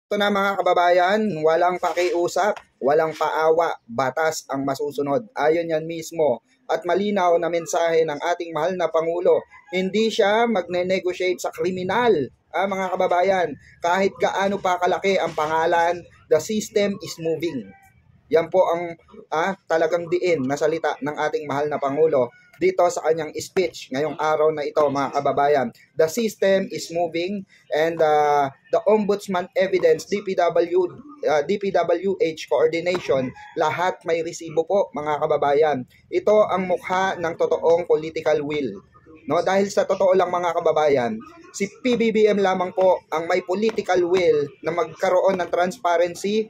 Ito na mga kababayan, walang pakiusap, walang paawa, batas ang masusunod. Ayon yan mismo. At malinaw na mensahe ng ating mahal na Pangulo, hindi siya magne-negotiate sa kriminal. Mga kababayan, kahit gaano pa kalaki ang pangalan, the system is moving. Yan po ang talagang diin na salita ng ating mahal na Pangulo dito sa kanyang speech ngayong araw na ito mga kababayan. The system is moving and the Ombudsman evidence, DPWH coordination, lahat may resibo po mga kababayan. Ito ang mukha ng totoong political will. No, dahil sa totoo lang mga kababayan, si PBBM lamang po ang may political will na magkaroon ng transparency,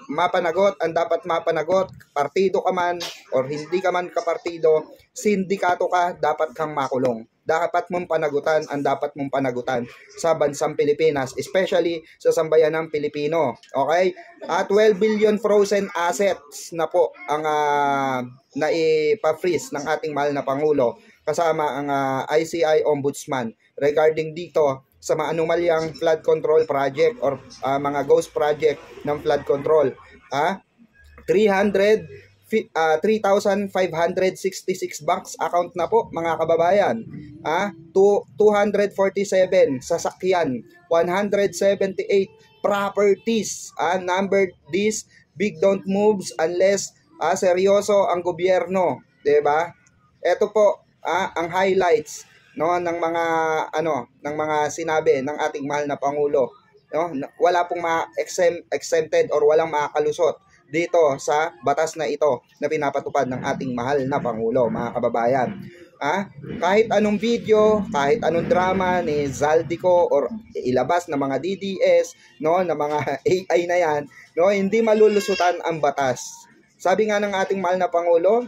mapanagot ang dapat mapanagot, partido ka man or hindi ka man kapartido, sindikato ka, dapat kang makulong. Dapat mong panagutan ang dapat mong panagutan sa bansang Pilipinas, especially sa sambayanang Pilipino. Okay? At 12 billion frozen assets na po ang naipa-freeze ng ating mahal na Pangulo kasama ang ICI Ombudsman regarding dito sa maanumalyang flood control project or mga ghost project ng flood control. 3,566 banks account na po mga kababayan. 247 sasakyan, 178 properties. Numbered these, big don't moves unless seryoso ang gobyerno, 'di ba? Ito po ang highlights ng mga sinabi ng ating mahal na Pangulo. Wala pong exempted or walang makakalusot dito sa batas na ito na pinapatupad ng ating mahal na Pangulo, mga kababayan. Kahit anong video, kahit anong drama ni Zaldico or ilabas ng mga DDS, ng mga AI na yan, hindi malulusutan ang batas. Sabi nga ng ating mahal na Pangulo,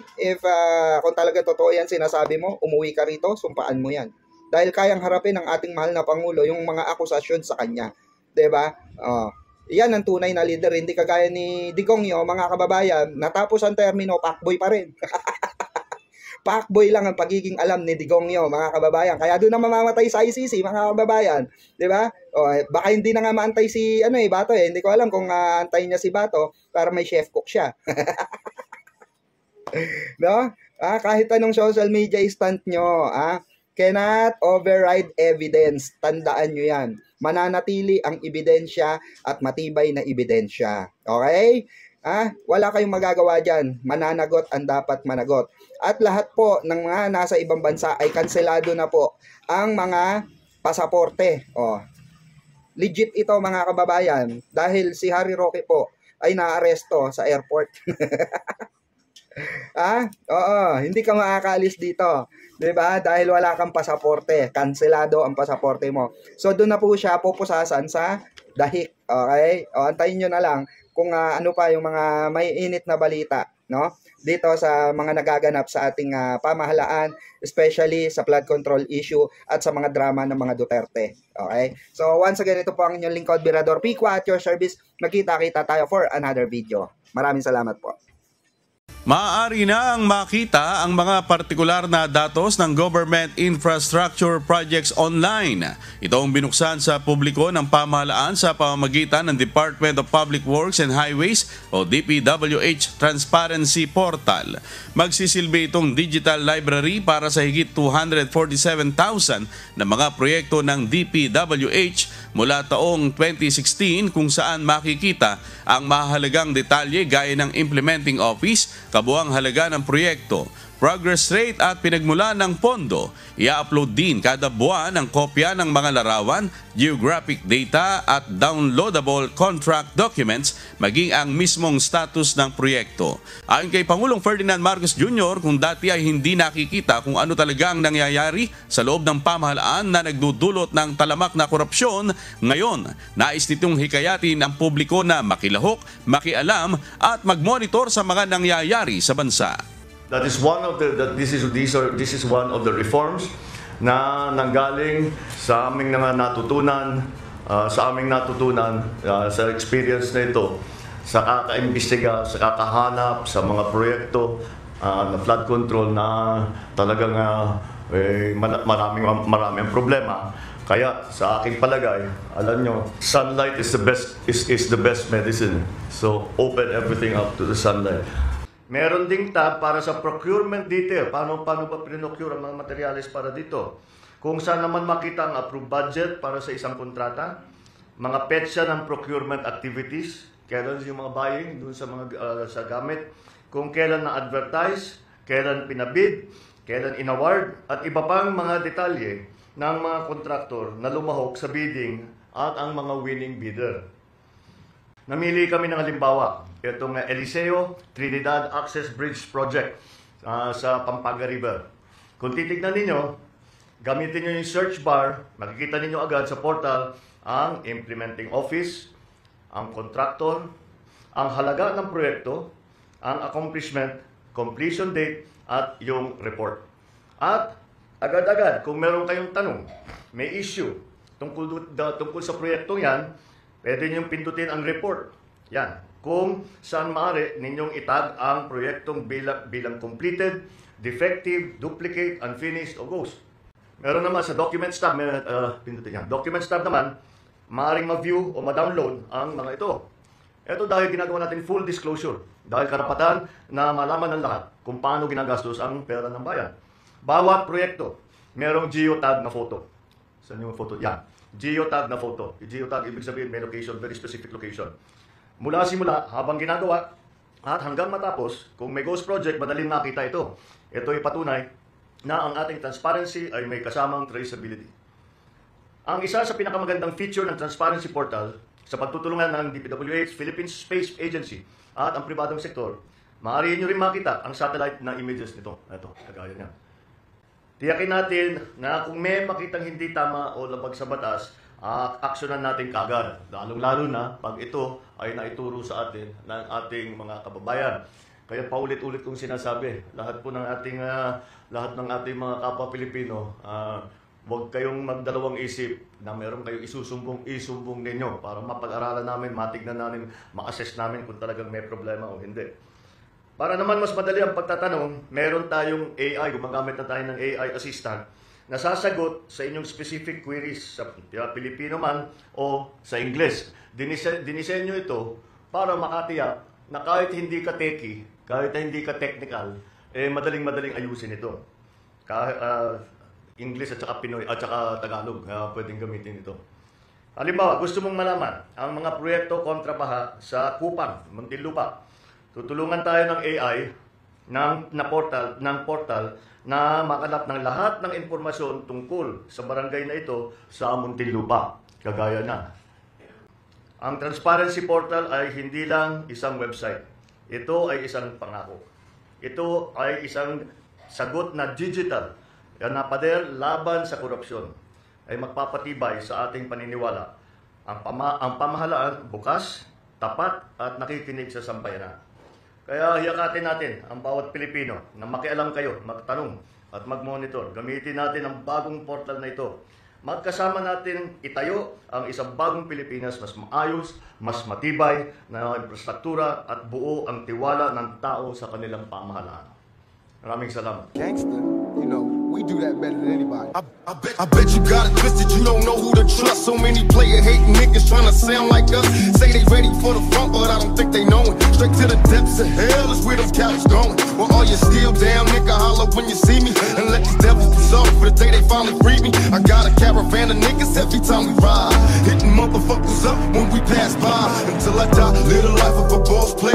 kung talaga totoo yan sinasabi mo, umuwi ka rito, sumpaan mo yan. Dahil kayang harapin ng ating mahal na Pangulo yung mga akusasyon sa kanya. 'Di ba? Yan ang tunay na leader, hindi kagaya ni Digongyo, mga kababayan, natapos ang termino, pakboy pa rin. Pakboy lang ang pagiging alam ni Digongyo, mga kababayan. Kaya doon na mamamatay sa ICC, mga kababayan. 'Di ba? Baka hindi na nga maantay si Bato eh. Hindi ko alam kung antayin niya si Bato para may chef cook siya. No? Kahit anong social media stunt nyo, cannot override evidence. Tandaan nyo yan. Mananatili ang ebidensya at matibay na ebidensya. Okay? Wala kayong magagawa dyan. Mananagot ang dapat managot. At lahat po ng mga nasa ibang bansa ay kanselado na po ang mga pasaporte. Legit ito mga kababayan dahil si Harry Roque po ay naaresto sa airport. Hindi ka makakaalis dito. 'Di ba? Dahil wala kang pasaporte, kanselado ang pasaporte mo. So doon na po siya pupusasan sa dahik. Okay? Antayin niyo na lang kung ano pa yung mga may init na balita, no? Dito sa mga nagaganap sa ating pamahalaan, especially sa flood control issue at sa mga drama ng mga Duterte. Okay? So once again, ito po ang inyong lingkod, Birador Pico, at your service. Magkita-kita tayo for another video. Maraming salamat po. Maaari na ang makita ang mga partikular na datos ng government infrastructure projects online. Ito ang binuksan sa publiko ng pamahalaan sa pamamagitan ng Department of Public Works and Highways o DPWH Transparency Portal. Magsisilbi itong digital library para sa higit 247,000 na mga proyekto ng DPWH mula taong 2016 kung saan makikita ang mahalagang detalye gaya ng implementing office, kabuang halaga ng proyekto, progress rate at pinagmulan ng pondo. I-upload din kada buwan ang kopya ng mga larawan, geographic data at downloadable contract documents maging ang mismong status ng proyekto. Ayon kay Pangulong Ferdinand Marcos Jr., kung dati ay hindi nakikita kung ano talaga ang nangyayari sa loob ng pamahalaan na nagdudulot ng talamak na korupsyon, ngayon nais nitong hikayatin ang publiko na makilahok, makialam at magmonitor sa mga nangyayari sa bansa. That is one of this is one of the reforms na nanggaling sa aming natutunan sa experience na ito, sa kakaimbestiga, sa kakahanap sa mga proyekto na flood control na talagang maraming problema. Kaya sa aking palagay, alam nyo, sunlight is the best medicine. So open everything up to the sunlight. Meron ding tab para sa procurement detail. Paano ba pinocure ang mga materials para dito? Kung saan naman makita ang approved budget para sa isang kontrata, mga petsa ng procurement activities, kailan yung mga buying dun sa mga sa gamit, kung kailan na-advertise, kailan pinabid, kailan in-award, at iba pang mga detalye ng mga kontraktor na lumahok sa bidding at ang mga winning bidder. Namili kami ng halimbawa, itong Eliseo Trinidad Access Bridge Project sa Pampanga River. Kung titignan ninyo, gamitin nyo yung search bar, makikita ninyo agad sa portal ang implementing office, ang contractor, ang halaga ng proyekto, ang accomplishment, completion date, at yung report. At agad-agad, kung meron kayong tanong, may issue tungkol sa proyektong yan, pwede ninyong pindutin ang report. Yan. Kung saan maaari ninyong itag ang proyektong bilang completed, defective, duplicate, unfinished, o ghost. Meron naman sa Documents tab, pindutin yan. Documents tab naman, maaaring ma-view o ma-download ang mga ito. Ito dahil ginagawa natin full disclosure. Dahil karapatan na malaman ng lahat kung paano ginagastos ang pera ng bayan. Bawat proyekto, merong geotag na photo. Saan yung photo? Yan. Geotag na photo. Geotag, ibig sabihin may location, very specific location. Mula simula, habang ginagawa, at hanggang matapos, kung may ghost project, madaling makita ito. Ito ay patunay na ang ating transparency ay may kasamang traceability. Ang isa sa pinakamagandang feature ng Transparency Portal sa pagtutulungan ng DPWH, Philippine Space Agency at ang pribadong sektor, maaari nyo rin makita ang satellite na images nito. Ito, kagaya niya. Tiyakin natin na kung may makitang hindi tama o labag sa batas, aksyonan natin kagad. Lalong-lalo na pag ito ay naituro sa atin ng ating mga kababayan. Kaya paulit-ulit kong sinasabi, lahat ng ating mga kapwa Pilipino, huwag kayong magdalawang isip na meron kayong isusumbong ninyo para mapag-aralan namin, matignan namin, ma-assess namin kung talagang may problema o hindi. Para naman mas madali ang pagtatanong, meron tayong AI, gumagamit na tayo ng AI assistant na sasagot sa inyong specific queries sa Pilipino man o sa Ingles. Dinisenyo ito para makatiyak na kahit hindi ka techie, kahit hindi ka technical, madaling ayusin ito. English at saka Pinoy at saka Tagalog, pwedeng gamitin ito. Halimbawa, gusto mong malaman ang mga proyekto kontra baha sa Kupang, Muntinlupa. Tutulungan tayo ng AI ng portal na makalap ng lahat ng impormasyon tungkol sa barangay na ito sa Muntinlupa, kagaya na. Ang Transparency Portal ay hindi lang isang website. Ito ay isang pangako. Ito ay isang sagot na digital na pader laban sa korupsyon ay magpapatibay sa ating paniniwala. Ang pamahalaan bukas, tapat at nakikinig sa sambayanan. Kaya hiyakatin natin ang bawat Pilipino na makialam kayo, magtanong at mag-monitor. Gamitin natin ang bagong portal na ito. Magkasama natin itayo ang isang bagong Pilipinas mas maayos, mas matibay na infrastruktura at buo ang tiwala ng tao sa kanilang pamahalaan. Maraming salamat. Gangster, you know, we do that better than anybody. I bet you got it twisted, you don't know who to trust. So many player hating niggas trying to sound like us. Say they ready for the front, but I don't think they know it. Straight to the depths of hell is where them cowards going. Well, all you still down, nigga, holler when you see me. And let these devils be sorry for the day they finally free me. I got a caravan of niggas every time we ride. Hitting motherfuckers up when we pass by. Until I die, live the life of a boss player.